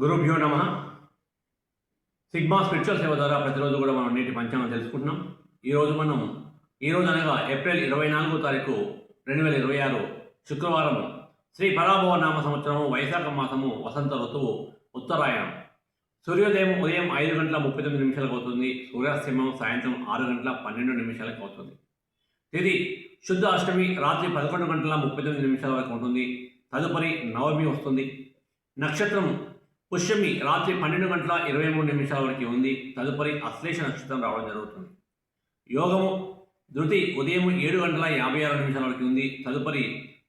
గురుభ్యో నమ. Sigma spiritual సేవ ద్వారా ప్రతిరోజు కూడా మనం నేటి పంచాంగం తెలుసుకుంటున్నాం. ఈరోజు అనగా ఏప్రిల్ 24వ తారీఖు 2026 శుక్రవారం, శ్రీ పరాభవ నామ సంవత్సరము, వైశాఖ మాసము, వసంత ఋతువు, ఉత్తరాయణం. సూర్యోదయం ఉదయం 5:39 అవుతుంది. సూర్యాస్తమయం సాయంత్రం 6:12 అవుతుంది. తేదీ శుద్ధ అష్టమి రాత్రి 11:39 వరకు ఉంటుంది. తదుపరి నవమి వస్తుంది. నక్షత్రం పుష్యమి రాత్రి 12:23 వరకు ఉంది. తదుపరి అశ్లేష నక్షత్రం రావడం జరుగుతుంది. యోగము ధృతి ఉదయం 7:56 వరకు ఉంది. తదుపరి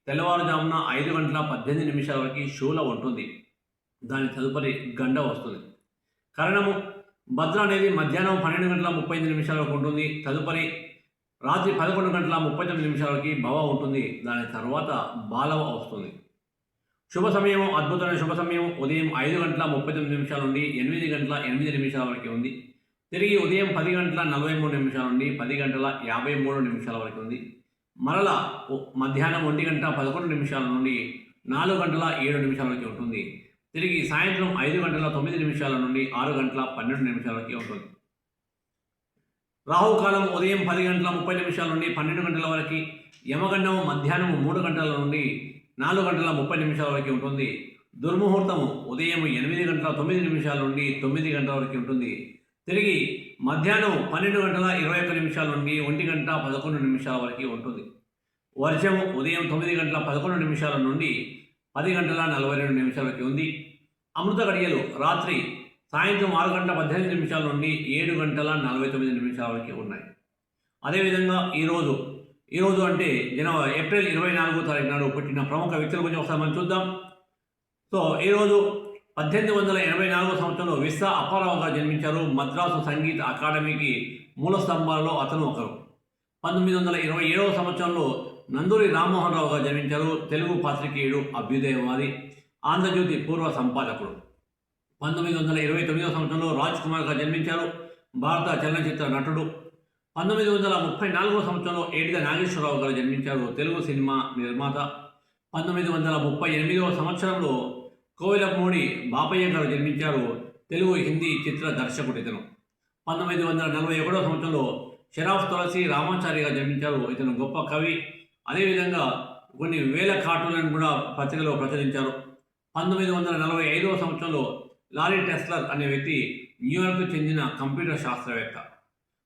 తెల్లవారుజామున 5:18 వరకు శూల ఉంటుంది. దాని తదుపరి గండ వస్తుంది. కరణము భద్ర అనేది మధ్యాహ్నం 12:35 వరకు ఉంటుంది. తదుపరి రాత్రి 11:39 వరకు భవ ఉంటుంది. దాని తర్వాత బాలవ వస్తుంది. శుభ సమయం, అద్భుతమైన శుభ సమయం ఉదయం 5:39 నుండి 8:08 వరకు ఉంది. తిరిగి ఉదయం 10:43 నుండి 10:53 వరకు ఉంది. మరలా మధ్యాహ్నం 1:11 నుండి 4:07 వరకు ఉంటుంది. తిరిగి సాయంత్రం 5:09 నుండి 6:12 వరకు ఉంటుంది. రాహుకాలం ఉదయం 10:30 నుండి 12 వరకు. యమగండం మధ్యాహ్నం 3 గంటల నుండి 4:30 వరకు ఉంటుంది. దుర్ముహూర్తము ఉదయం 8:09 నుండి 9 గంటల వరకు ఉంటుంది. తిరిగి మధ్యాహ్నం 12:21 నుండి 1:11 వరకు ఉంటుంది. వర్షము ఉదయం 9:11 నుండి 10:42 వరకు ఉంది. అమృత గడియలు రాత్రి సాయంత్రం 6:18 నుండి 7:49 వరకు ఉన్నాయి. అదేవిధంగా ఈరోజు అంటే ఏప్రిల్ 24వ తారీఖు నాడు పుట్టిన ప్రముఖ వ్యక్తుల గురించి ఒకసారి మనం చూద్దాం. సో ఈరోజు 1884 సంవత్సరంలో విస్సా అప్పారావు గారు జన్మించారు. మద్రాసు సంగీత అకాడమీకి మూల స్తంభాలలో అతను ఒకరు. 1927వ సంవత్సరంలో నందూరి రామ్మోహన్ రావు గారు జన్మించారు. తెలుగు పాత్రికేయుడు, అభ్యుదయవాది, ఆంధ్రజ్యోతి పూర్వ సంపాదకుడు. 1929వ సంవత్సరంలో రాజ్ కుమార్ గారు జన్మించారు. భారత చలనచిత్ర నటుడు. 1934వ సంవత్సరంలో ఏడిద నాగేశ్వరరావు గారు జన్మించారు. తెలుగు సినిమా నిర్మాత. 1938వ సంవత్సరంలో కోవిలమూడి బాపయ్య గారు జన్మించారు. తెలుగు హిందీ చిత్ర దర్శకుడు ఇతను. 1941వ సంవత్సరంలో షరాఫ్ తులసి రామాచారి గారు జన్మించారు. ఇతను గొప్ప కవి. అదేవిధంగా కొన్ని వేల కార్టూన్లను కూడా పత్రికలో ప్రచురించారు. 1945వ సంవత్సరంలో లారీ టెస్లర్ అనే వ్యక్తి న్యూయార్క్ చెందిన కంప్యూటర్ శాస్త్రవేత్త.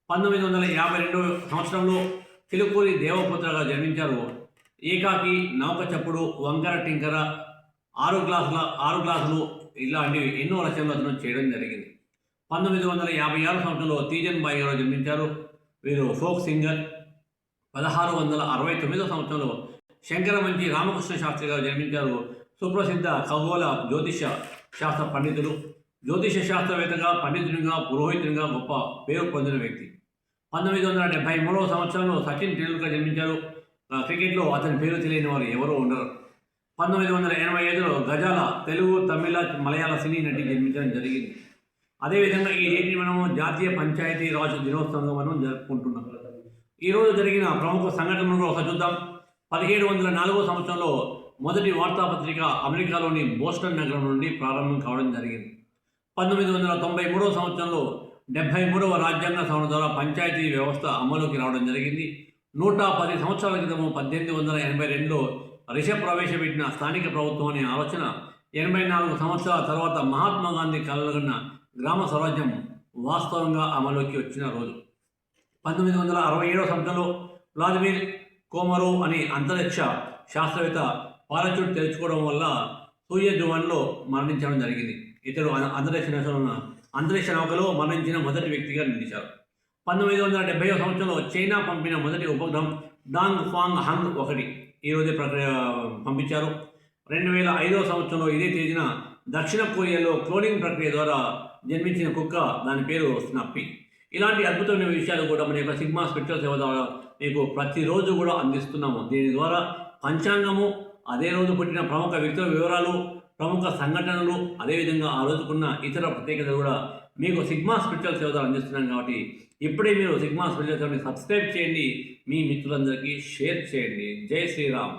1952వ సంవత్సరంలో చిలుకూరి దేవపుత్రగా జన్మించారు. ఏకాకి, నౌక చప్పుడు, వంకర టింకర, 6 గ్లాసులు ఇలాంటివి ఎన్నో రచనలు అతను చేయడం జరిగింది. 1956 సంవత్సరంలో తీజన్ బాయ్ గారు జన్మించారు. వీరు ఫోక్ సింగర్. 1669వ సంవత్సరంలో శంకరమంచి రామకృష్ణ శాస్త్రి గారు జన్మించారు. సుప్రసిద్ధ ఖగోళ జ్యోతిష శాస్త్ర పండితులు. జ్యోతిష శాస్త్రవేత్తగా, పండితునిగా, పురోహితునిగా గొప్ప పేరు పొందిన వ్యక్తి. 1973వ సంవత్సరంలో సచిన్ టెండూల్కర్ జన్మించారు. క్రికెట్లో అతని పేరు తెలియని వారు ఎవరూ ఉండరు. 1985లో గజాల తెలుగు, తమిళ, మలయాళ సినీ నటి జన్మించడం జరిగింది. అదేవిధంగా ఈ డేట్ని మనము జాతీయ పంచాయతీ రాజ్ దినోత్సవంగా మనం జరుపుకుంటున్నాం. ఈరోజు జరిగిన ప్రముఖ సంఘటనలు ఒకసారి చూద్దాం. 1704వ సంవత్సరంలో మొదటి వార్తాపత్రిక అమెరికాలోని బోస్టన్ నగరం నుండి ప్రారంభం కావడం జరిగింది. 1993వ సంవత్సరంలో 73వ రాజ్యాంగ సవరణ ద్వారా పంచాయతీ వ్యవస్థ అమలుకి రావడం జరిగింది. 110 సంవత్సరాల క్రితము 1882లో రిషబ్ ప్రవేశపెట్టిన స్థానిక ప్రభుత్వం అనే ఆలోచన 84 సంవత్సరాల తర్వాత మహాత్మా గాంధీ కలలుగన్న గ్రామ స్వరాజ్యం వాస్తవంగా అమలుకి వచ్చిన రోజు. 1967వ సంవత్సరంలో వ్లాదిమిర్ కోమరోవ్ అనే అంతరిక్ష శాస్త్రవేత్త పారాచూట్ తెరుచుకోవడం వల్ల సూయజ్ 1లో మరణించడం జరిగింది. ఇతడు అంతరిక్ష నౌకలో మరణించిన మొదటి వ్యక్తిగా నిలిచారు. 1970వ సంవత్సరంలో చైనా పంపిన మొదటి ఉపగ్రహం డాంగ్ ఫాంగ్ హంగ్ 1 ఈరోజే పంపించారు. 2005వ సంవత్సరంలో ఇదే తేదీన దక్షిణ కొరియాలో క్లోనింగ్ ప్రక్రియ ద్వారా జన్మించిన కుక్క, దాని పేరు స్నప్పి. ఇలాంటి అద్భుతమైన విషయాలు కూడా మన యొక్క సిగ్మా స్పిరిచువల్ సేవ ద్వారా మీకు ప్రతిరోజు కూడా అందిస్తున్నాము. దీని ద్వారా పంచాంగము, అదే రోజు పుట్టిన ప్రముఖ వ్యక్తుల వివరాలు, ప్రముఖ సంఘటనలు, అదేవిధంగా ఆ రోజుకున్న ఇతర ప్రత్యేకతలు కూడా మీకు సిగ్మా స్పిరిచువల్ సేవ ద్వారా అందిస్తున్నాం. కాబట్టి ఇప్పుడే మీరు సిగ్మా స్పిరిచువల్ సేవని సబ్స్క్రైబ్ చేయండి, మీ మిత్రులందరికీ షేర్ చేయండి. జై శ్రీరామ్.